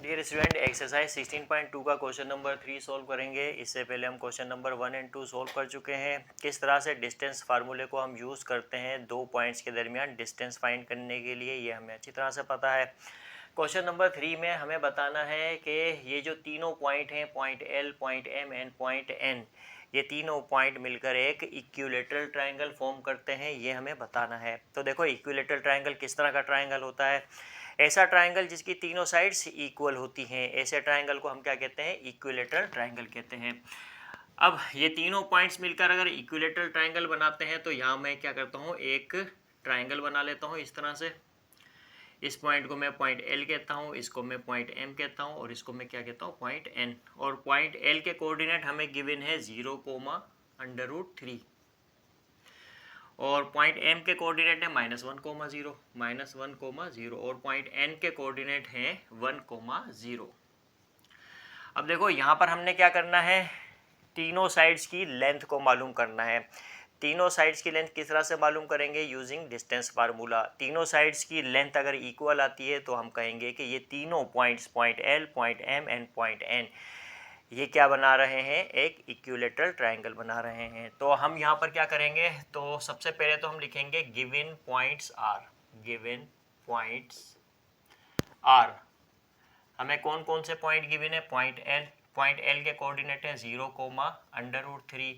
Dear student, exercise 16.2 का question number 3 solve करेंगे। इससे पहले हम क्वेश्चन नंबर 1 एंड 2 सोल्व कर चुके हैं। किस तरह से डिस्टेंस फार्मूले को हम यूज़ करते हैं दो पॉइंट्स के दरमियान डिस्टेंस फाइंड करने के लिए, ये हमें अच्छी तरह से पता है। क्वेश्चन नंबर 3 में हमें बताना है कि ये जो तीनों पॉइंट हैं, point L, point M and point N, ये तीनों पॉइंट मिलकर एक इक्विलेटरल ट्रायंगल फॉर्म करते हैं, ये हमें बताना है। तो देखो, इक्विलेटरल ट्रायंगल किस तरह का ट्रायंगल होता है? ऐसा ट्रायंगल जिसकी तीनों साइड्स इक्वल होती हैं, ऐसे ट्रायंगल को हम क्या कहते हैं? इक्विलेटरल ट्रायंगल कहते हैं। अब ये तीनों पॉइंट्स मिलकर अगर इक्विलेटरल ट्रायंगल बनाते हैं तो यहाँ मैं क्या करता हूँ, एक ट्रायंगल बना लेता हूँ इस तरह से। इस पॉइंट को मैं पॉइंट एल कहता हूँ, इसको मैं पॉइंट एम कहता हूँ और इसको मैं क्या कहता हूँ? Point N. और पॉइंट एल के कोऑर्डिनेट हमें गिवन है 0,√3 और पॉइंट एम के कोऑर्डिनेट है -1,0, -1,0 और पॉइंट एन के कोऑर्डिनेट हैं 1,0। अब देखो, यहाँ पर हमने क्या करना है, तीनों साइड्स की लेंथ को मालूम करना है। तीनों साइड्स की लेंथ किस तरह से मालूम करेंगे? Using distance formula. तीनों साइड्स की लेंथ अगर इक्वल आती है तो हम कहेंगे कि ये तीनों points, point L, point M and point N, ये क्या बना रहे हैं? एक इक्विलेटरल ट्रायंगल बना रहे हैं। तो हम यहाँ पर क्या करेंगे, तो सबसे पहले तो हम लिखेंगे given points are. Given points are, हमें कौन कौन से पॉइंट गिवन है? पॉइंट एल, पॉइंट एल के कोऑर्डिनेट है 0,√3,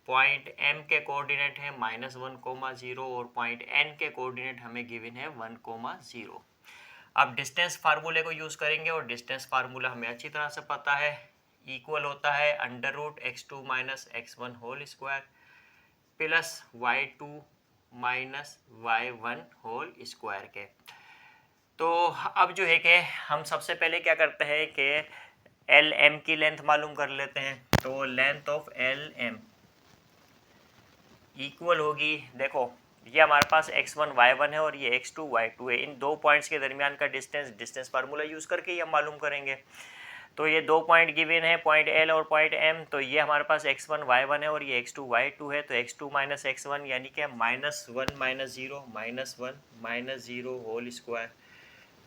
पॉइंट एम के कोऑर्डिनेट है -1,0 और पॉइंट एन के कोऑर्डिनेट हमें गिवन है 1,0। अब डिस्टेंस फार्मूले को यूज़ करेंगे और डिस्टेंस फार्मूला हमें अच्छी तरह से पता है, इक्वल होता है √x2 - x1 whole square plus y2 - y1 whole square के। तो अब जो है कि हम सबसे पहले क्या करते हैं कि एल एम की लेंथ मालूम कर लेते हैं। तो length of L M equal होगी, देखो ये हमारे पास x1 y1 है और ये x2 y2 है। इन दो पॉइंट्स के दरमियान का डिस्टेंस फार्मूला यूज़ करके ही हम मालूम करेंगे। तो ये दो पॉइंट गिवन है, पॉइंट एल और पॉइंट एम। तो ये हमारे पास x1 y1 है और ये x2 y2 है। तो x2 - x1 यानी कि -1 - 0 -1 - 0 whole square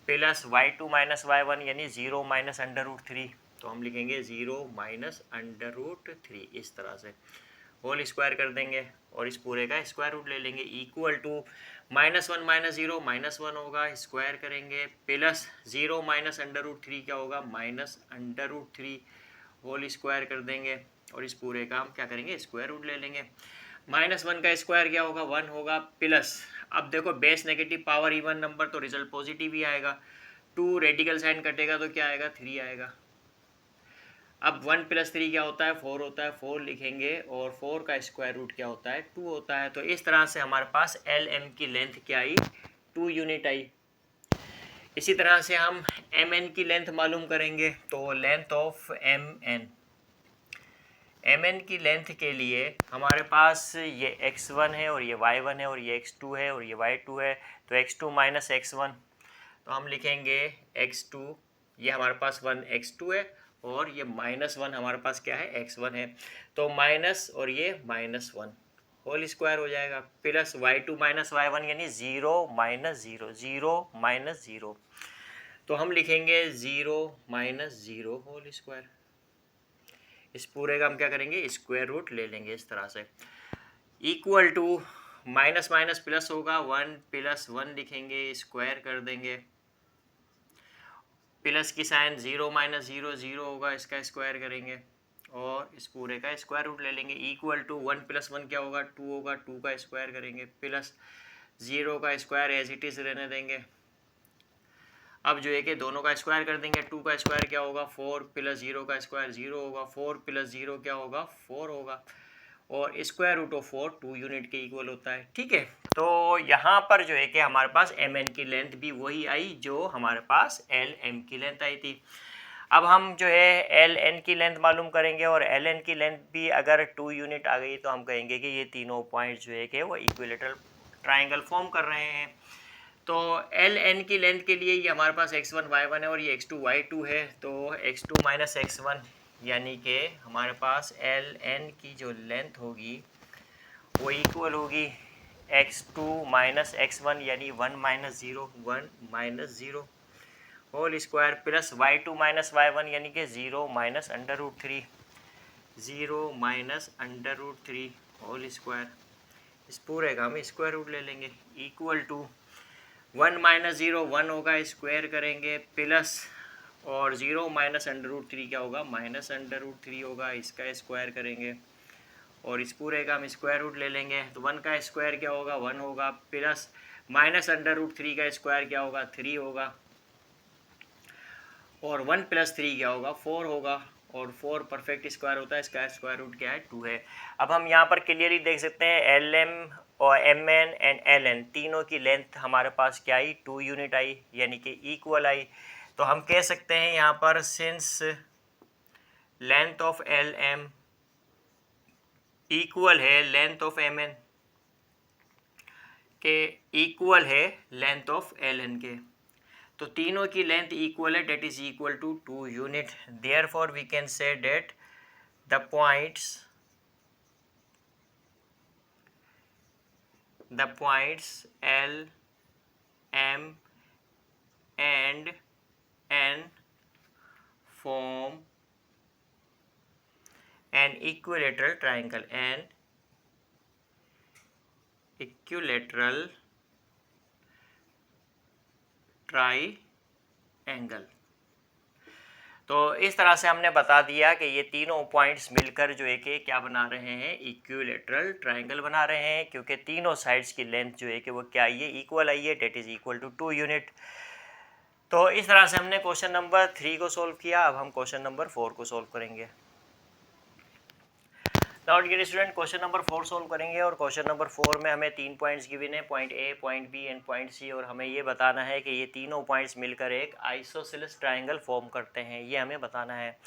plus y2 - y1 यानी 0 - √3। तो हम लिखेंगे 0 - √3 इस तरह से, होल स्क्वायर कर देंगे और इस पूरे का स्क्वायर रूट ले लेंगे। इक्वल टू -1 - 0 -1 होगा, स्क्वायर करेंगे प्लस 0 - √3 क्या होगा? -√3 होल स्क्वायर कर देंगे और इस पूरे का हम क्या करेंगे? स्क्वायर रूट ले लेंगे। -1 का स्क्वायर क्या होगा? 1 होगा प्लस, अब देखो base negative power even number तो रिजल्ट पॉजिटिव ही आएगा। 2 रेडिकल साइन कटेगा तो क्या आएगा? 3 आएगा। अब 1 + 3 क्या होता है? 4 होता है, 4 लिखेंगे और 4 का स्क्वायर रूट क्या होता है? 2 होता है। तो इस तरह से हमारे पास एल एम की लेंथ क्या आई? 2 यूनिट आई। इसी तरह से हम एम एन की लेंथ मालूम करेंगे। तो लेंथ ऑफ एम एन की लेंथ के लिए हमारे पास ये x1 है और ये y1 है और ये x2 है और ये y2 है। तो x2 - x1, तो हम लिखेंगे x2, ये हमारे पास 1 x2 है और ये -1 हमारे पास क्या है? x1 है। तो माइनस और ये -1 होल स्क्वायर हो जाएगा प्लस y2 - y1 यानी 0 - 0, 0 - 0। तो हम लिखेंगे 0 - 0 होल स्क्वायर। इस पूरे का हम क्या करेंगे? स्क्वायर रूट ले लेंगे इस तरह से। Equal to minus minus plus होगा, 1 + 1 लिखेंगे, स्क्वायर कर देंगे। प्लस की साइन 0 - 0 0 होगा, इसका स्क्वायर करेंगे और इस पूरे का स्क्वायर रूट ले लेंगे। इक्वल टू 1 + 1 क्या होगा? 2 होगा, 2 का स्क्वायर करेंगे प्लस 0 का स्क्वायर एज इट इज रहने देंगे। अब जो है कि दोनों का स्क्वायर कर देंगे। 2 का स्क्वायर क्या होगा? 4 प्लस 0 का स्क्वायर 0 होगा, 4 + 0 क्या होगा? 4 होगा और स्क्वायर रूट ऑफ 4 2 यूनिट के इक्वल होता है। ठीक है, तो यहाँ पर जो है कि हमारे पास एम एन की लेंथ भी वही आई जो हमारे पास एल एम की लेंथ आई थी। अब हम जो है एल एन की लेंथ मालूम करेंगे और एल एन की लेंथ भी अगर 2 यूनिट आ गई तो हम कहेंगे कि ये तीनों पॉइंट जो है कि वो इक्विलेटरल ट्राइंगल फॉर्म कर रहे हैं। तो एल एन की लेंथ के लिए ये हमारे पास x1 y1 है और ये x2 y2 है। तो x2 - x1 यानी कि हमारे पास एल एन की जो लेंथ होगी वो इक्वल होगी x2 - x1 यानी 1 - 0 1 - 0 whole square plus y2 minus y1 यानी कि 0 माइनस √3, 0 माइनस √3 होल स्क्वायर, इस पूरे का हम स्क्वायर रूट ले लेंगे, इक्वल टू 1 माइनस 0 1 होगा, स्क्वायर करेंगे प्लस और 0 माइनस √3 क्या होगा, माइनस √3 होगा, इसका स्क्वायर करेंगे और इस पूरे का हम स्क्वायर रूट ले लेंगे। तो 1 का स्क्वायर क्या होगा, 1 होगा, प्लस माइनस √3 का स्क्वायर क्या होगा, 3 होगा, और 1 प्लस 3 क्या होगा, 4 होगा, और 4 परफेक्ट स्क्वायर होता है, इसका स्क्वायर रूट क्या है, 2 है। अब हम यहाँ पर क्लियरली देख सकते हैं एल एम और M N and L N तीनों की लेंथ हमारे पास क्या आई, 2 यूनिट आई, यानी कि इक्वल आई। तो हम कह सकते हैं यहाँ पर since length of L M equal है लेंथ ऑफ एम एन के, इक्वल है लेंथ ऑफ एल एन के, तो तीनों की लेंथ इक्वल है, that is equal to 2 unit. Therefore we can say that the points L, M and N form an equilateral triangle, an equilateral triangle। तो इस तरह से हमने बता दिया कि ये तीनों पॉइंट्स मिलकर जो है कि क्या बना रहे हैं, इक्विलेटरल ट्रायंगल बना रहे हैं, क्योंकि तीनों साइड्स की लेंथ जो है कि वो क्या आई है, इक्वल आई है, that is equal to 2 unit. तो इस तरह से हमने क्वेश्चन नंबर 3 को सॉल्व किया। अब हम क्वेश्चन नंबर 4 को सॉल्व करेंगे। Now dear student, question number 4 solve करेंगे और क्वेश्चन नंबर 4 में हमें 3 पॉइंट्स गिवन है, point A, point B and point C, और हमें ये बताना है कि ये तीनों पॉइंट्स मिलकर एक आइसोसेलेस ट्रायंगल फॉर्म करते हैं, ये हमें बताना है।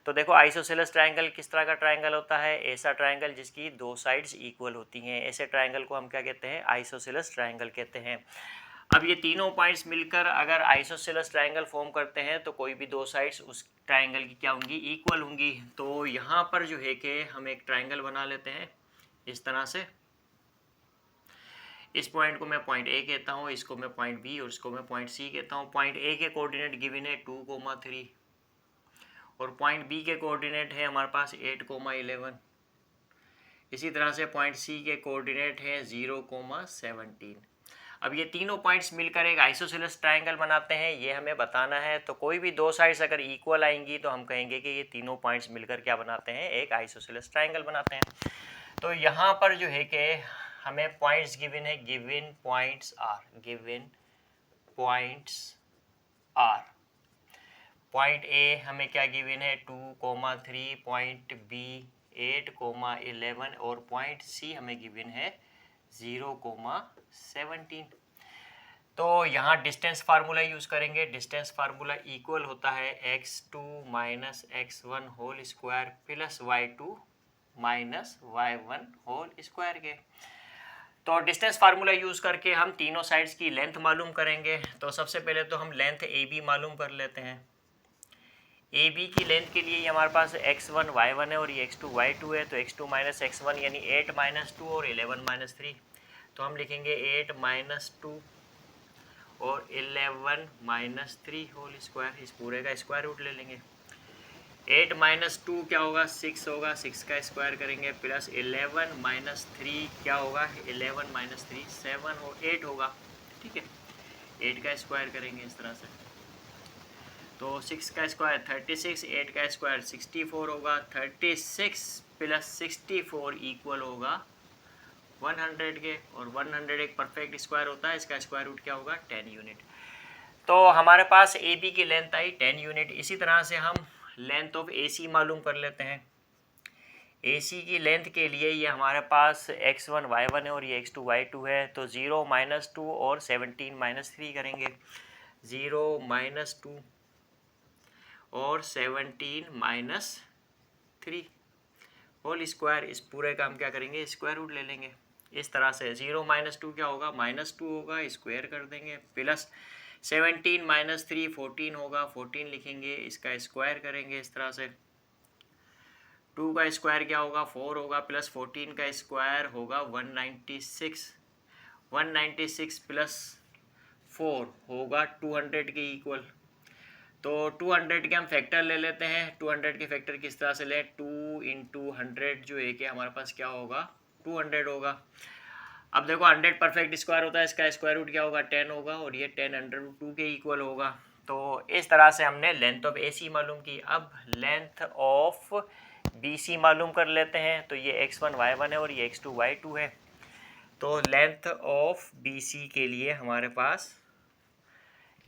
तो देखो आइसोसेलेस ट्रायंगल किस तरह का ट्रायंगल होता है, ऐसा ट्रायंगल जिसकी 2 साइड्स इक्वल होती हैं, ऐसे ट्रायंगल को हम क्या कहते हैं, आइसोसेलेस ट्रायंगल कहते हैं। अब ये तीनों पॉइंट्स मिलकर अगर आइसोसेलेस ट्रायंगल फॉर्म करते हैं तो कोई भी 2 साइड्स उस ट्रायंगल की क्या होंगी, इक्वल होंगी। तो यहाँ पर जो है कि हम एक ट्रायंगल बना लेते हैं इस तरह से, इस पॉइंट को मैं पॉइंट ए कहता हूँ, इसको मैं पॉइंट बी और इसको मैं पॉइंट सी कहता हूँ। पॉइंट ए के कोऑर्डिनेट गिवन है 2,3 और पॉइंट बी के कोऑर्डिनेट है हमारे पास 8,11। इसी तरह से पॉइंट सी के कोऑर्डिनेट है 0,17। अब ये तीनों पॉइंट्स मिलकर एक आइसोसेलेस ट्रायंगल बनाते हैं, ये हमें बताना है। तो कोई भी 2 साइड्स अगर इक्वल आएंगी तो हम कहेंगे कि ये तीनों पॉइंट्स मिलकर क्या बनाते हैं, एक आइसोसेलेस ट्रायंगल बनाते हैं। तो यहाँ पर जो है कि हमें पॉइंट्स गिवन है, given points are. Point A हमें क्या गिवन है 2,3, पॉइंट बी 8,11 और पॉइंट सी हमें गिवन है 0,17। तो यहाँ डिस्टेंस फार्मूला यूज़ करेंगे। डिस्टेंस फार्मूला इक्वल होता है x2 minus x1 whole square plus y2 minus y1 whole square के। तो डिस्टेंस फार्मूला यूज़ करके हम तीनों साइड्स की लेंथ मालूम करेंगे। तो सबसे पहले तो हम लेंथ ए बी मालूम कर लेते हैं। ए बी की लेंथ के लिए ये हमारे पास x1 y1 है और ये x2 y2 है। तो x2 माइनस x1 यानी 8 माइनस 2 और 11 माइनस 3। तो हम लिखेंगे 8 माइनस 2 और 11 माइनस 3 होल स्क्वायर, इस पूरे का स्क्वायर रूट ले लेंगे। 8 माइनस 2 क्या होगा, 6 होगा, 6 का स्क्वायर करेंगे प्लस 11 माइनस 3 क्या होगा, 11 माइनस 3 7 और 8 होगा। ठीक है, 8 का स्क्वायर करेंगे इस तरह से। तो 6 का स्क्वायर 36, 8 का स्क्वायर 64 होगा। 36 प्लस 64 इक्वल होगा 100 के, और 100 एक परफेक्ट स्क्वायर होता है, इसका स्क्वायर रूट क्या होगा 10 यूनिट। तो हमारे पास ए बी की लेंथ आई 10 यूनिट। इसी तरह से हम लेंथ ऑफ ए सी मालूम कर लेते हैं। ए सी की लेंथ के लिए ये हमारे पास x1 y1 है और ये x2 y2 है। तो 0 माइनस 2 और 17 माइनस 3 करेंगे। 0 माइनस 2 और 17 माइनस 3 होल स्क्वायर, इस पूरे का हम क्या करेंगे, स्क्वायर रूट ले लेंगे। इस तरह से 0 माइनस 2 क्या होगा, माइनस 2 होगा, स्क्वायर कर देंगे, प्लस 17 माइनस 3 14 होगा, 14 लिखेंगे, इसका स्क्वायर करेंगे इस तरह से। 2 का स्क्वायर क्या होगा, 4 होगा, प्लस 14 का स्क्वायर होगा 196। 196 प्लस 4 होगा 200 के इक्वल। तो 200 के हम फैक्टर ले लेते हैं। 200 के फैक्टर किस तरह से लें, 2 × 100 जो एक है हमारे पास क्या होगा, 200 होगा। अब देखो 100 परफेक्ट स्क्वायर होता है, इसका स्क्वायर रूट क्या होगा, 10 होगा, और ये 10 √2 के इक्वल होगा। तो इस तरह से हमने लेंथ ऑफ AC मालूम की। अब लेंथ ऑफ BC मालूम कर लेते हैं। तो ये x1 y1 है और ये x2 y2 है। तो लेंथ ऑफ BC के लिए हमारे पास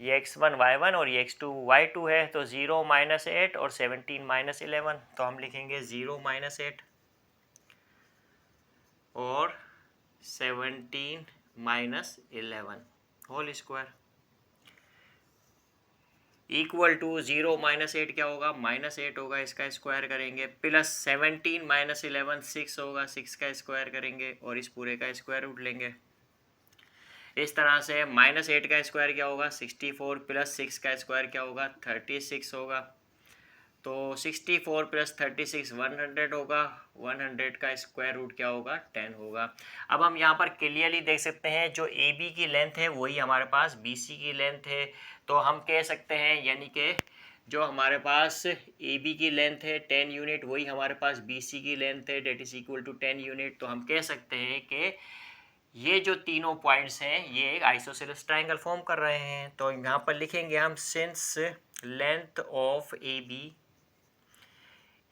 ये x1 y1 और ये x2 y2 है। तो 0 - 8 और 17 - 11, तो हम लिखेंगे 0 - 8 और 17 - 11 होल स्क्वायर इक्वल टू 0 - 8 क्या होगा, -8 होगा, इसका स्क्वायर करेंगे, प्लस 17 - 11 6 होगा, 6 का स्क्वायर करेंगे और इस पूरे का स्क्वायर रूट लेंगे। इस तरह से -8 का स्क्वायर क्या होगा, 64, प्लस 6 का स्क्वायर क्या होगा, 36 होगा। तो 64 + 36 100 होगा, 100 का स्क्वायर रूट क्या होगा, 10 होगा। अब हम यहाँ पर क्लियरली देख सकते हैं जो AB की लेंथ है वही हमारे पास BC की लेंथ है। तो हम कह सकते हैं यानी कि जो हमारे पास AB की लेंथ है 10 यूनिट, वही हमारे पास BC की लेंथ है, that is equal to 10 unit. तो हम कह सकते हैं कि ये जो तीनों पॉइंट्स हैं ये एक आइसोसेलेस ट्रायंगल फॉर्म कर रहे हैं। तो यहाँ पर लिखेंगे हम, since length of AB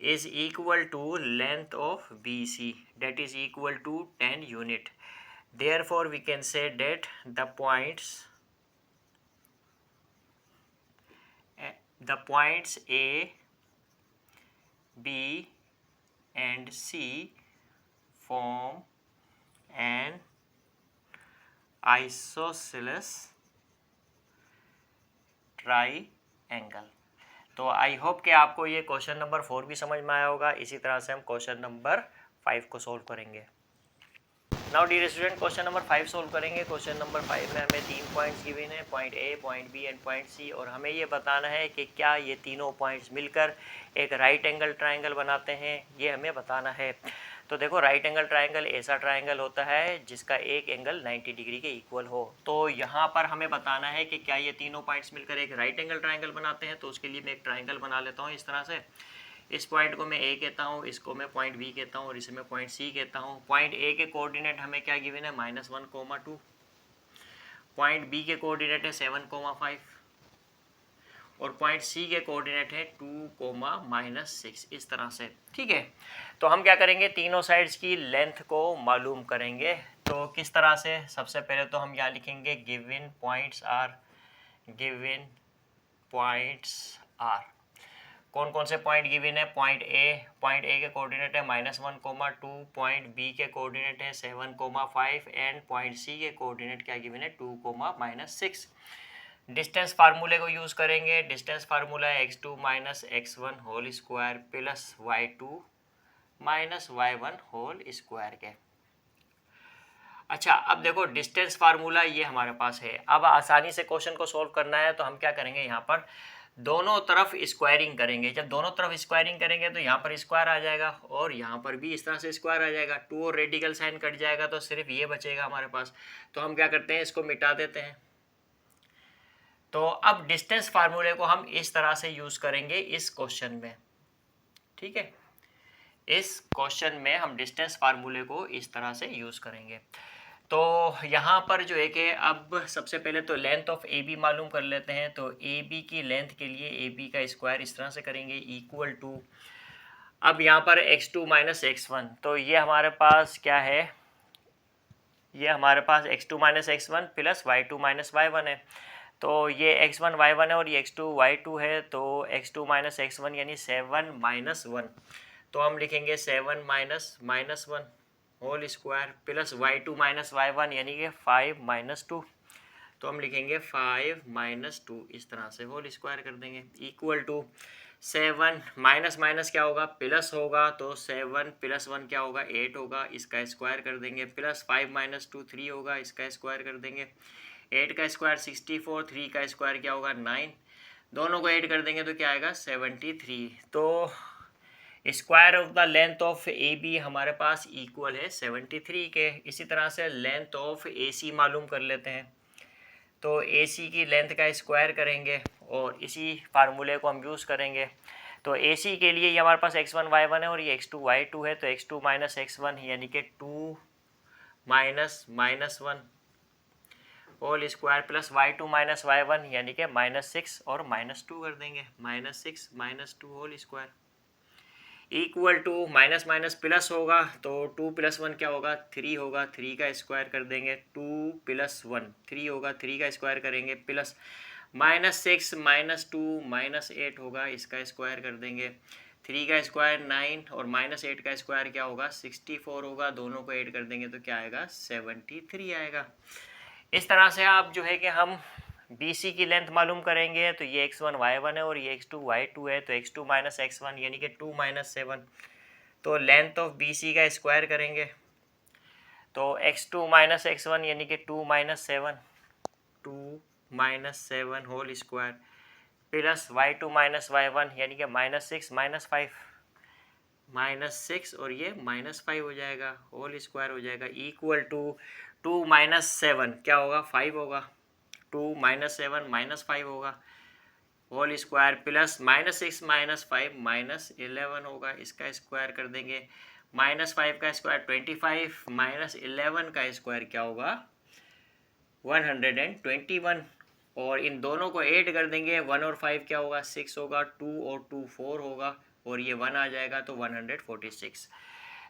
is equal to length of BC, that is equal to 10 unit. Therefore we can say that the points A, B and C form an isosceles triangle. तो आई hope कि आपको ये question number 4 भी समझ में आया होगा। इसी तरह से हम क्वेश्चन नंबर 5 को सोल्व करेंगे। Now dear student, question number 5 solve करेंगे। क्वेश्चन नंबर 5 में हमें 3 पॉइंट्स गिवन है, point A, point B and point C, और हमें ये बताना है कि क्या ये तीनों पॉइंट्स मिलकर एक राइट एंगल ट्रायंगल बनाते हैं, ये हमें बताना है। तो देखो, राइट एंगल ट्रायंगल ऐसा ट्रायंगल होता है जिसका एक एंगल 90 डिग्री के इक्वल हो। तो यहाँ पर हमें बताना है कि क्या ये तीनों पॉइंट्स मिलकर एक राइट एंगल ट्रायंगल बनाते हैं। तो उसके लिए मैं एक ट्रायंगल बना लेता हूँ इस तरह से। इस पॉइंट को मैं A कहता हूँ, इसको मैं पॉइंट B कहता हूँ और इसे मैं पॉइंट C कहता हूँ। पॉइंट A के कोऑर्डिनेट हमें क्या गिवन है, -1, 2। पॉइंट B के कोऑर्डिनेट है 7, 5 और पॉइंट C के कोऑर्डिनेट है 2, -6, इस तरह से। ठीक है, तो हम क्या करेंगे, तीनों साइड्स की लेंथ को मालूम करेंगे। तो किस तरह से, सबसे पहले तो हम यहाँ लिखेंगे गिवन पॉइंट्स आर। कौन कौन से पॉइंट गिवन है, पॉइंट ए के कोऑर्डिनेट है -1, 2, पॉइंट बी के कोऑर्डिनेट है 7, 5 एंड पॉइंट सी के कोऑर्डिनेट क्या गिवन है, 2, -6। डिस्टेंस फार्मूले को यूज करेंगे। डिस्टेंस फार्मूला है x2 - x1 whole square plus y2 - y1 whole square के। अच्छा, अब देखो डिस्टेंस फार्मूला ये हमारे पास है। अब आसानी से क्वेश्चन को सोल्व करना है तो हम क्या करेंगे, यहाँ पर दोनों तरफ स्क्वायरिंग करेंगे। जब दोनों तरफ स्क्वायरिंग करेंगे तो यहाँ पर स्क्वायर आ जाएगा और यहाँ पर भी इस तरह से स्क्वायर आ जाएगा। 2 और रेडिकल साइन कट जाएगा तो सिर्फ ये बचेगा हमारे पास। तो हम क्या करते हैं, इसको मिटा देते हैं। तो अब डिस्टेंस फार्मूले को हम इस तरह से यूज करेंगे इस क्वेश्चन में। ठीक है, इस क्वेश्चन में हम डिस्टेंस फार्मूले को इस तरह से यूज करेंगे। तो यहाँ पर जो एक है, अब सबसे पहले तो लेंथ ऑफ ए बी मालूम कर लेते हैं। तो ए बी की लेंथ के लिए ए बी का स्क्वायर इस तरह से करेंगे इक्वल टू, अब यहाँ पर x2 - x1, तो ये हमारे पास क्या है, ये हमारे पास x2 - x1 plus y2 - y1 है। तो ये x1 y1 है और ये x2 y2 है। तो x2 - x1 यानी 7 - 1, तो हम लिखेंगे 7 - 1 whole square plus y2 - y1 यानी कि 5 - 2, तो हम लिखेंगे 5 - 2, इस तरह से होल स्क्वायर कर देंगे इक्वल टू 7 माइनस क्या होगा, प्लस होगा। तो 7 + 1 क्या होगा, 8 होगा, इसका स्क्वायर कर देंगे। प्लस 5 - 2 3 होगा, इसका स्क्वायर कर देंगे। 8 का स्क्वायर 64, 3 का स्क्वायर क्या होगा 9, दोनों को ऐड कर देंगे तो क्या आएगा 73। तो square of the length of A B हमारे पास इक्वल है 73 के। इसी तरह से लेंथ ऑफ ए सी मालूम कर लेते हैं। तो ए सी की लेंथ का स्क्वायर करेंगे और इसी फार्मूले को हम यूज़ करेंगे। तो ए सी के लिए ये हमारे पास x1 y1 है और ये x2 y2 है, तो x2 माइनस x1 यानी कि 2 minus -1 whole square plus y2 minus y1 यानी कि -6 और -2 कर देंगे, -6 -2 whole square equal to minus minus plus होगा, तो 2 + 1 क्या होगा 3 होगा, 3 का स्क्वायर कर देंगे, 2 + 1 3 होगा, 3 का स्क्वायर करेंगे प्लस -6 -2 -8 होगा, इसका स्क्वायर कर देंगे, 3 का स्क्वायर 9 और -8 का स्क्वायर क्या होगा 64 होगा, दोनों को ऐड कर देंगे तो क्या आएगा 73 आएगा। इस तरह से आप जो है कि हम BC की लेंथ मालूम करेंगे, तो ये x1 y1 है और ये x2 y2 है, तो x2 माइनस x1 यानी कि 2 - 7, तो लेंथ ऑफ BC का स्क्वायर करेंगे, तो x2 माइनस x1 यानी कि 2 - 7 2 - 7 whole square plus y2 minus y1 यानी कि -6 -5 -6 और ये -5 हो जाएगा, होल स्क्वायर हो जाएगा इक्वल टू 2 - 7 क्या होगा 5 होगा, 2 - 7 -5 होगा, होल स्क्वायर प्लस -6 -5 -11 होगा, इसका स्क्वायर कर देंगे, -5 का स्क्वायर 25 -11 का स्क्वायर क्या होगा 121 और इन दोनों को ऐड कर देंगे, 1 और 5 क्या होगा 6 होगा, 2 और 2 4 होगा और ये 1 आ जाएगा तो 146।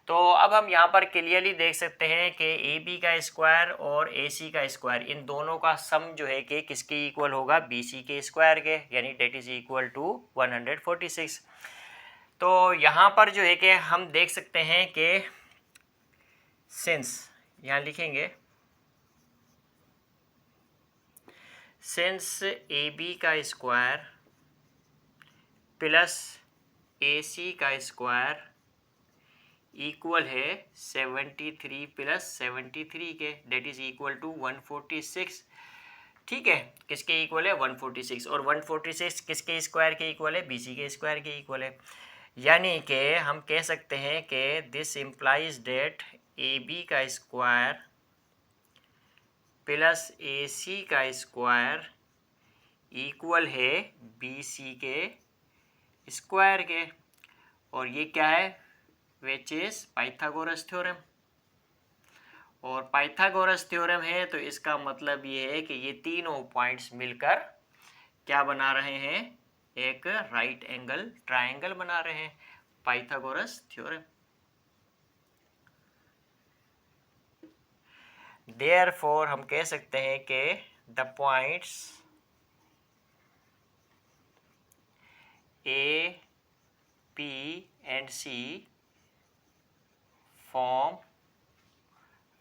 तो अब हम यहाँ पर क्लियरली देख सकते हैं कि ए बी का स्क्वायर और ए सी का स्क्वायर इन दोनों का सम जो है कि किसके इक्वल होगा बी सी के स्क्वायर के, यानी डेट इज इक्वल टू 146। तो यहाँ पर जो है कि हम देख सकते हैं कि सिंस यहाँ लिखेंगे सिंस ए बी का स्क्वायर प्लस ए सी का स्क्वायर इक्वल है 73 + 73 के, डेट इज इक्वल टू 146। ठीक है, किसके इक्वल है 146 और 146 किसके स्क्वायर के इक्वल है BC के स्क्वायर के इक्वल है, यानी कि हम कह सकते हैं कि दिस इम्प्लाइज डेट AB का स्क्वायर प्लस AC का स्क्वायर इक्वल है BC के स्क्वायर के, और ये क्या है विच इज पाइथागोरस थ्योरम, और पाइथागोरस थ्योरम है तो इसका मतलब ये है कि ये तीनों पॉइंट्स मिलकर क्या बना रहे हैं एक राइट एंगल ट्रायंगल बना रहे हैं, पाइथागोरस थ्योरम। देयरफॉर हम कह सकते हैं कि the points A, P and C form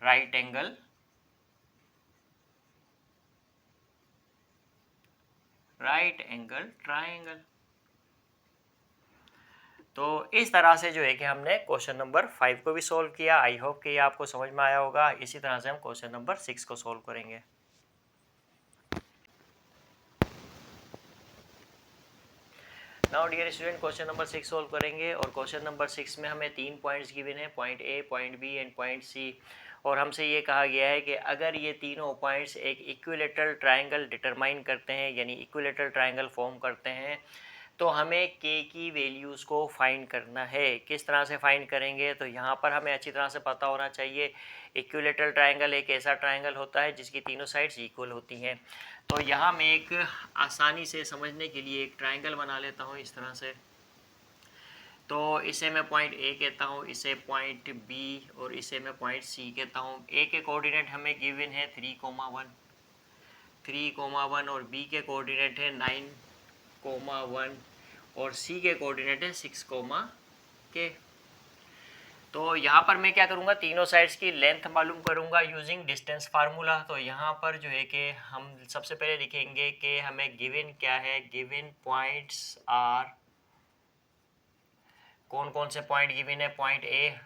right angle triangle। तो इस तरह से जो है कि हमने क्वेश्चन नंबर 5 को भी सॉल्व किया। आई होप कि ये आपको समझ में आया होगा। इसी तरह से हम क्वेश्चन नंबर 6 को सॉल्व करेंगे। Now dear student question number 6 solve करेंगे, और क्वेश्चन नंबर 6 में हमें 3 पॉइंट्स गिवन है, point A, point B and point C, और हमसे ये कहा गया है कि अगर ये तीनों पॉइंट्स एक इक्विलेटरल ट्रायंगल डिटरमाइन करते हैं, यानी इक्विलेटरल ट्रायंगल फॉर्म करते हैं, तो हमें के की वैल्यूज़ को फाइंड करना है। किस तरह से फाइंड करेंगे, तो यहाँ पर हमें अच्छी तरह से पता होना चाहिए इक्विलेटरल ट्रायंगल एक ऐसा ट्रायंगल होता है जिसकी तीनों साइड्स इक्वल होती हैं। तो यहाँ मैं एक आसानी से समझने के लिए एक ट्रायंगल बना लेता हूँ इस तरह से। तो इसे मैं पॉइंट ए कहता हूँ, इसे पॉइंट बी और इसे मैं पॉइंट सी कहता हूँ। ए के कोऑर्डिनेट हमें गिवन है 3,1 और बी के कोऑर्डिनेट है 9,1 और सी के कोऑर्डिनेट है 6, के। तो यहाँ पर मैं क्या करूँगा, तीनों साइड्स की लेंथ मालूम करूँगा यूजिंग डिस्टेंस फार्मूला। तो यहाँ पर जो है कि हम सबसे पहले लिखेंगे कि हमें गिवन क्या है, गिवन पॉइंट्स आर, कौन कौन से पॉइंट गिवन है, पॉइंट ए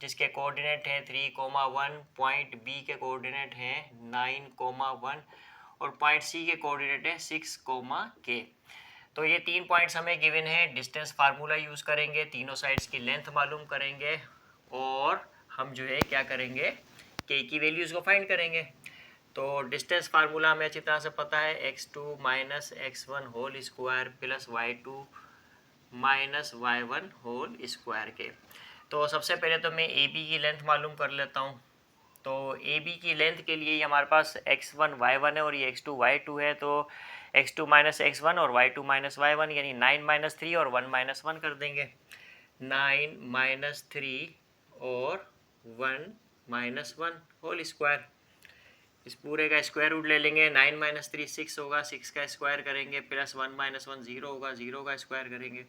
जिसके कोऑर्डिनेट हैं 3,1, पॉइंट बी के कोऑर्डिनेट हैं 9,1 और पॉइंट सी के कोऑर्डिनेट हैं 6, के। तो ये 3 पॉइंट्स हमें गिवन है। डिस्टेंस फार्मूला यूज़ करेंगे, तीनों साइड्स की लेंथ मालूम करेंगे और हम जो है क्या करेंगे, के की वैल्यूज़ को फाइंड करेंगे। तो डिस्टेंस फार्मूला हमें अच्छी तरह से पता है, x2 minus x1 whole square plus y2 minus y1 whole square के। तो सबसे पहले तो मैं ए बी की लेंथ मालूम कर लेता हूँ। तो ए बी की लेंथ के लिए हमारे पास x1 y1 है और ये x2 y2 है, तो x2 माइनस x1 और y2 माइनस y1 यानी 9 माइनस 3 और 1 माइनस 1 कर देंगे। 9 माइनस 3 और 1 माइनस 1 होल स्क्वायर। इस पूरे का स्क्वायर रूट ले लेंगे। 9 माइनस 3 6 होगा, 6 का स्क्वायर करेंगे, प्लस 1 माइनस 1 0 होगा, 0 का स्क्वायर करेंगे।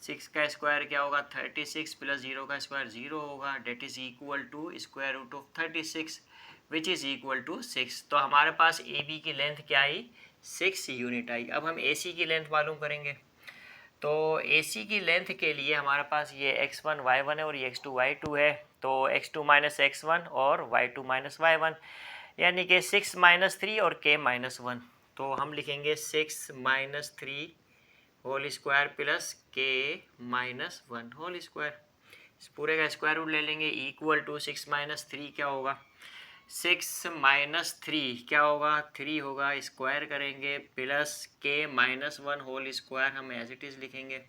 6 का स्क्वायर क्या होगा 36 प्लस 0 का स्क्वायर 0 होगा, that is equal to square root of 36 which is equal to 6। तो हमारे पास ए बी की लेंथ क्या आई 6 यूनिट आई। अब हम ए सी की लेंथ मालूम करेंगे। तो ए सी की लेंथ के लिए हमारे पास ये x1 y1 है और ये x2 y2 है। तो x2 माइनस x1 और y2 माइनस y1 यानी कि 6 माइनस 3 और k माइनस 1। तो हम लिखेंगे 6 minus 3 whole square plus k minus 1 whole square. इस पूरे का स्क्वायर रूट ले लेंगे, इक्वल टू 6 माइनस 3 क्या होगा 6 माइनस 3 क्या होगा 3 होगा, स्क्वायर करेंगे, plus k minus 1 whole square हम एज इट इज़ लिखेंगे।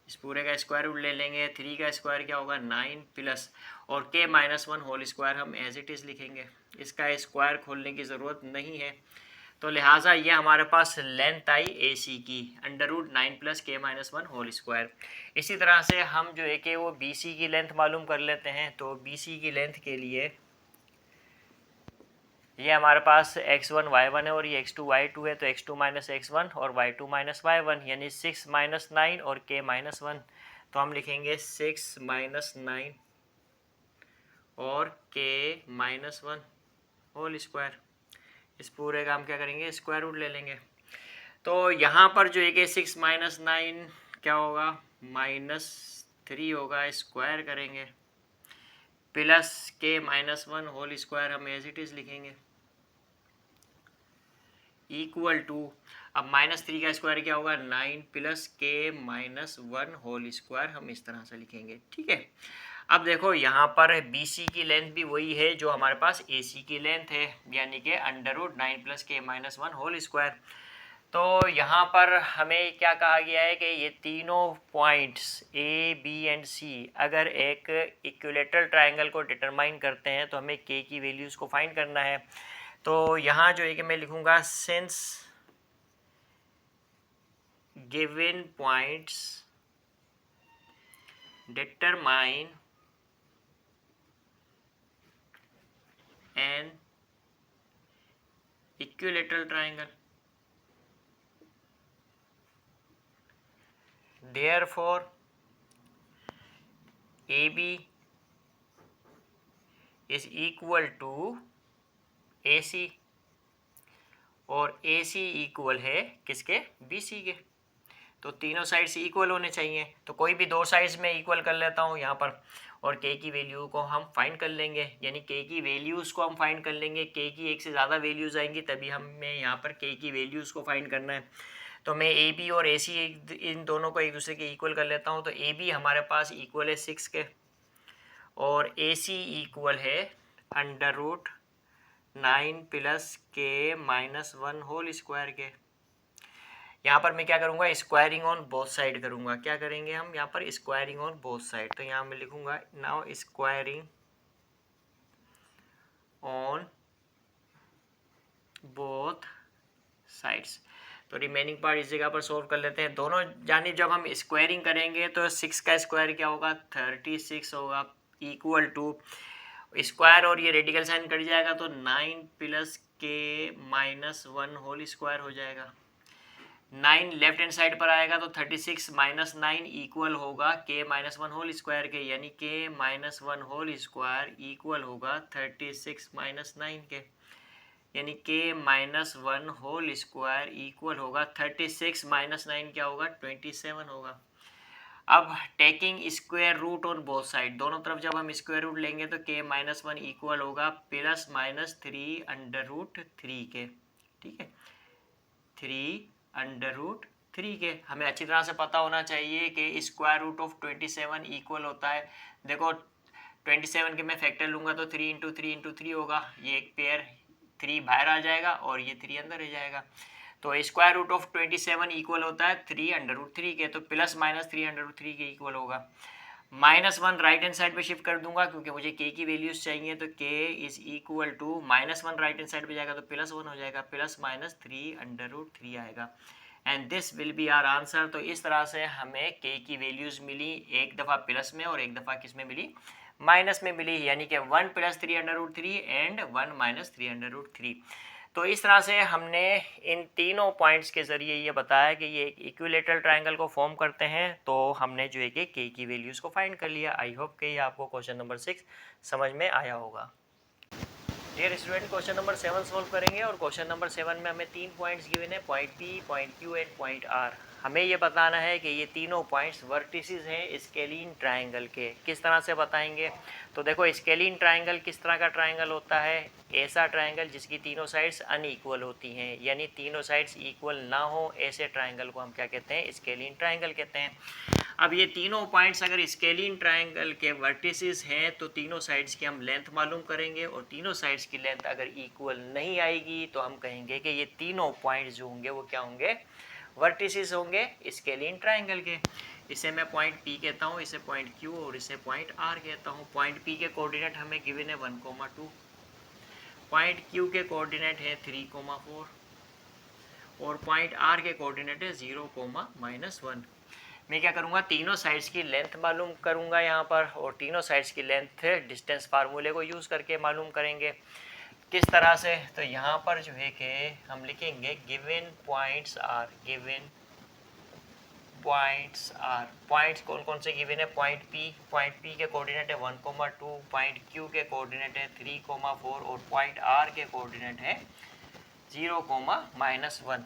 इस पूरे का स्क्वायर रूट ले लेंगे, 3 का स्क्वायर क्या होगा 9 प्लस और k माइनस 1 होल स्क्वायर हम एज इट इज़ लिखेंगे। इसका स्क्वायर खोलने की ज़रूरत नहीं है, तो लिहाजा ये हमारे पास लेंथ आई ए सी की under root 9 plus k minus 1 whole square. इसी तरह से हम जो एक है वो बी सी की लेंथ मालूम कर लेते हैं। तो बी सी की लेंथ के लिए ये हमारे पास x1 y1 है और ये x2 y2 है। तो x2 माइनस x1 और y2 माइनस y1 यानी 6 माइनस 9 और k माइनस 1। तो हम लिखेंगे 6 माइनस 9 और k माइनस 1 होल स्क्वायर। इस पूरे का हम क्या करेंगे स्क्वायर रूट ले लेंगे। तो यहाँ पर जो एक 6 माइनस 9 क्या होगा माइनस 3 होगा, स्क्वायर करेंगे, plus k minus 1 whole square हम एज इट इज़ लिखेंगे, इक्वल टू अब माइनस 3 का स्क्वायर क्या होगा 9 plus k minus 1 whole square हम इस तरह से लिखेंगे। ठीक है, अब देखो यहाँ पर बी सी की लेंथ भी वही है जो हमारे पास ए सी की लेंथ है, यानी कि under root 9 plus k minus 1 whole square. तो यहाँ पर हमें क्या कहा गया है कि ये तीनों पॉइंट्स ए बी एंड सी अगर एक इक्विलेटरल ट्रायंगल को डिटरमाइन करते हैं तो हमें k की वैल्यूज़ को फाइंड करना है। तो यहाँ जो है कि मैं लिखूँगा since given points determine an equilateral triangle, therefore AB is equal to AC और AC इक्वल है किसके BC के। तो तीनों साइड्स इक्वल होने चाहिए। तो कोई भी दो साइड्स में इक्वल कर लेता हूँ यहाँ पर और k की वैल्यू को हम फाइंड कर लेंगे, यानी k की वैल्यूज़ को हम फाइंड कर लेंगे। k की एक से ज़्यादा वैल्यूज़ आएंगी तभी हमें यहाँ पर k की वैल्यूज़ को फाइंड करना है। तो मैं ए बी और ए सी इन दोनों को एक दूसरे के इक्वल कर लेता हूँ। तो ए बी हमारे पास इक्वल है 6 के और ए सी इक्वल है under root 9 plus k minus 1 whole square के। यहाँ पर मैं क्या करूँगा स्क्वायरिंग ऑन बोथ साइड करूँगा। क्या करेंगे हम यहाँ पर स्क्वायरिंग ऑन बोथ साइड। तो यहाँ मैं लिखूँगा now squaring on both sides. तो रिमेनिंग पार्ट इस जगह पर सोल्व कर लेते हैं। दोनों जानिब जब हम स्क्वायरिंग करेंगे तो 6 का स्क्वायर क्या होगा 36 होगा, इक्वल टू स्क्वायर और ये रेडिकल साइन कट जाएगा तो 9 plus k minus 1 whole square हो जाएगा। 9 लेफ्ट हैंड साइड पर आएगा तो 36 माइनस 9 इक्वल होगा k माइनस 1 होल स्क्वायर के, यानी k minus 1 whole square equal होगा 36 माइनस 9 के, यानी k minus 1 whole square equal होगा 36 माइनस 9 क्या होगा 27 होगा। अब taking square root on both side, दोनों तरफ जब हम स्क्वायर रूट लेंगे तो k माइनस 1 इक्वल होगा प्लस माइनस 3 अंडर रूट 3 के। ठीक है, 3 अंडर रूट 3 के। हमें अच्छी तरह से पता होना चाहिए कि स्क्वायर रूट ऑफ 27 इक्वल होता है। देखो 27 के मैं फैक्टर लूँगा तो 3 इंटू 3 इंटू 3 होगा, ये एक पेयर 3 बाहर आ जाएगा और ये 3 अंदर रह जाएगा। तो स्क्वायर रूट ऑफ 27 इक्वल होता है 3√3 के, तो प्लस माइनस 3√3 के इक्वल होगा। -1 राइट हैंड साइड पे शिफ्ट कर दूंगा क्योंकि मुझे k की वैल्यूज चाहिए, तो k is equal to -1 right hand side पे जाएगा तो +1 हो जाएगा, प्लस माइनस 3√3 आएगा and this will be our answer. तो इस तरह से हमें k की वैल्यूज मिली, एक दफ़ा प्लस में और एक दफ़ा किस में मिली, माइनस में मिली, यानी कि 1 + 3√3 एंड 1 - 3√3। तो इस तरह से हमने इन तीनों पॉइंट्स के ज़रिए ये बताया कि ये एक इक्विलेटरल ट्रायंगल को फॉर्म करते हैं। तो हमने जो है कि k की वैल्यूज़ को फाइंड कर लिया। आई होप कि ये आपको क्वेश्चन नंबर 6 समझ में आया होगा। Dear student, question number 7 solve करेंगे और क्वेश्चन नंबर 7 में हमें 3 पॉइंट्स गिवन है, point P, point Q and point R। हमें ये बताना है कि ये तीनों पॉइंट्स वर्टिसेस हैं स्केलीन ट्रायंगल के। किस तरह से बताएंगे? तो देखो, स्केलीन ट्रायंगल किस तरह का ट्रायंगल होता है? ऐसा ट्रायंगल जिसकी तीनों साइड्स अनइक्वल होती हैं, यानी तीनों साइड्स इक्वल ना हो, ऐसे ट्रायंगल को हम क्या कहते हैं? स्केलीन ट्रायंगल कहते हैं। अब ये तीनों पॉइंट्स अगर स्केलीन ट्रायंगल के वर्टिसेस हैं तो तीनों साइड्स की हम लेंथ मालूम करेंगे, और तीनों साइड्स की लेंथ अगर इक्वल नहीं आएगी तो हम कहेंगे कि ये तीनों पॉइंट्स जो होंगे वो क्या होंगे? वर्टिसेस होंगे स्केलीन ट्रायंगल के। इसे मैं पॉइंट P कहता हूँ, इसे पॉइंट Q और इसे पॉइंट R कहता हूँ। पॉइंट P के कोऑर्डिनेट हमें गिवन है 1,2, पॉइंट Q के कोऑर्डिनेट है 3,4 और पॉइंट R के कोऑर्डिनेट है 0,-1। मैं क्या करूँगा? तीनों साइड्स की लेंथ मालूम करूँगा यहाँ पर, और तीनों साइड्स की लेंथ डिस्टेंस फार्मूले को यूज़ करके मालूम करेंगे। किस तरह से? तो यहाँ पर जो है कि हम लिखेंगे given points are, given points are. Points कौन कौन से गिवन है? पॉइंट P के कोऑर्डिनेट है 1,2, पॉइंट Q के कोऑर्डिनेट है 3,4 और पॉइंट R के कोऑर्डिनेट है 0,-1।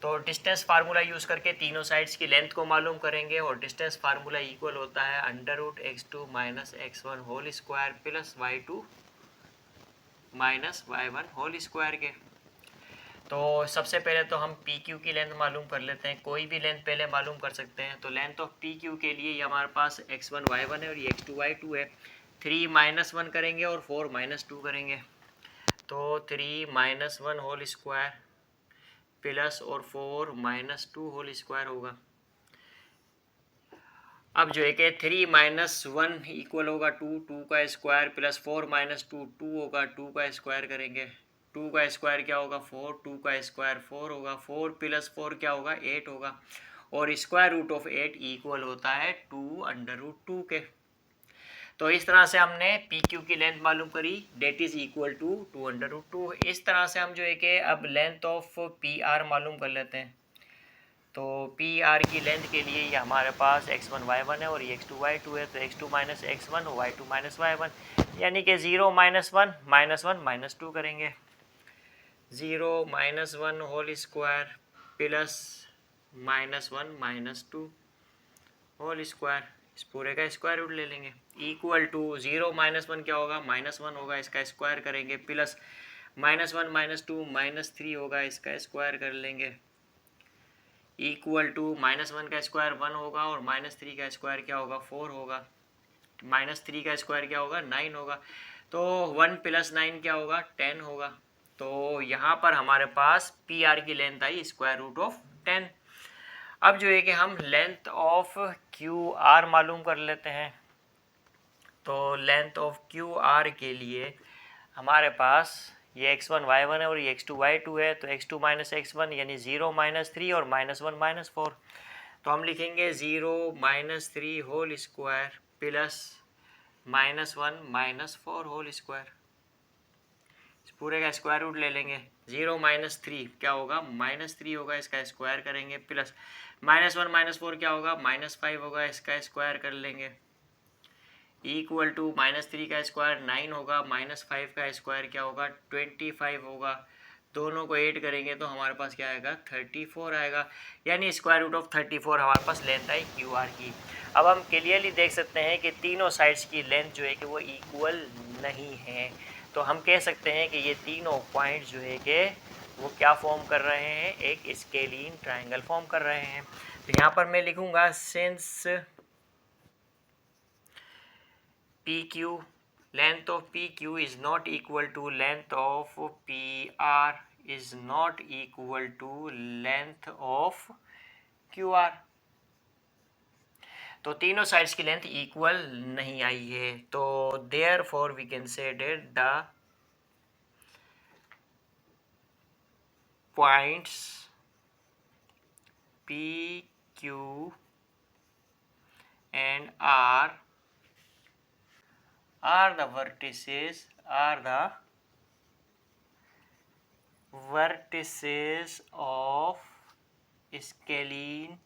तो डिस्टेंस फार्मूला यूज़ करके तीनों साइड्स की लेंथ को मालूम करेंगे, और डिस्टेंस फार्मूला इक्वल होता है √x2 - x1 whole square plus y2 - y1 whole square के। तो सबसे पहले तो हम PQ की लेंथ मालूम कर लेते हैं। कोई भी लेंथ पहले मालूम कर सकते हैं। तो लेंथ ऑफ PQ के लिए ये हमारे पास x1 y1 है और ये x2 y2 है। 3 - 1 करेंगे और 4 - 2 करेंगे, तो 3 - 1 होल स्क्वायर प्लस और 4 - 2 होल स्क्वायर होगा। अब जो है कि 3 - 1 इक्वल होगा 2, 2 का स्क्वायर प्लस 4 - 2, 2 होगा, 2 का स्क्वायर करेंगे, 2 का स्क्वायर क्या होगा? 4, 2 का स्क्वायर 4 होगा, 4 + 4 क्या होगा? 8 होगा, और स्क्वायर रूट ऑफ 8 इक्वल होता है 2√2 के। तो इस तरह से हमने PQ की लेंथ मालूम करी, डेट इज इक्वल टू 2√2। इस तरह से हम जो है कि अब लेंथ ऑफ PR मालूम कर लेते हैं। तो PR की लेंथ के लिए ये हमारे पास x1 y1 है और ये x2 y2 है, तो x2 - x1 y2 - y1, यानी कि 0 - 1 -1 -2 करेंगे। 0 - 1 whole square plus -1 -2 whole square, इस पूरे का स्क्वायर रूट ले लेंगे, इक्वल टू 0 - 1 क्या होगा? -1 होगा, इसका स्क्वायर करेंगे, प्लस -1 - 2 -3 होगा, इसका स्क्वायर कर लेंगे, इक्वल टू -1 का स्क्वायर 1 होगा और -3 का स्क्वायर क्या होगा? 4 होगा, -3 का स्क्वायर क्या होगा? 9 होगा, तो 1 + 9 क्या होगा? 10 होगा। तो यहाँ पर हमारे पास PR की लेंथ आई स्क्वायर रूट ऑफ 10। अब जो है कि हम लेंथ ऑफ QR मालूम कर लेते हैं। तो लेंथ ऑफ QR के लिए हमारे पास ये x1 y1 है और ये x2 y2 है, तो x2 - x1 यानी 0 - 3 और -1 - 4। तो हम लिखेंगे 0 - 3 whole square plus -1 - 4 whole square, इस पूरे का स्क्वायर रूट ले लेंगे। 0 - 3 क्या होगा? -3 होगा, इसका स्क्वायर करेंगे, प्लस -1 - 4 क्या होगा? -5 होगा, इसका स्क्वायर कर लेंगे, इक्वल टू -3 का स्क्वायर 9 होगा, -5 का स्क्वायर क्या होगा? 25 होगा, दोनों को ऐड करेंगे तो हमारे पास क्या आएगा? 34 आएगा, यानी स्क्वायर रूट ऑफ 34 हमारे पास लेंथ आई QR की। अब हम क्लियरली देख सकते हैं कि तीनों साइड्स की लेंथ जो है कि वो इक्वल नहीं है, तो हम कह सकते हैं कि ये तीनों पॉइंट जो है कि वो क्या फॉर्म कर रहे हैं? एक स्केलीन ट्रायंगल फॉर्म कर रहे हैं। तो यहाँ पर मैं लिखूँगा since PQ length of PQ is not equal to length of PR is not equal to length of QR। तो तीनों साइड्स की लेंथ इक्वल नहीं आई है, तो therefore we can say that the points PQ and R are the vertices of scalene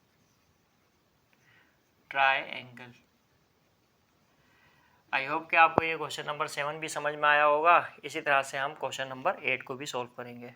triangle. I hope कि आपको ये क्वेश्चन नंबर 7 भी समझ में आया होगा। इसी तरह से हम क्वेश्चन नंबर 8 को भी सॉल्व करेंगे।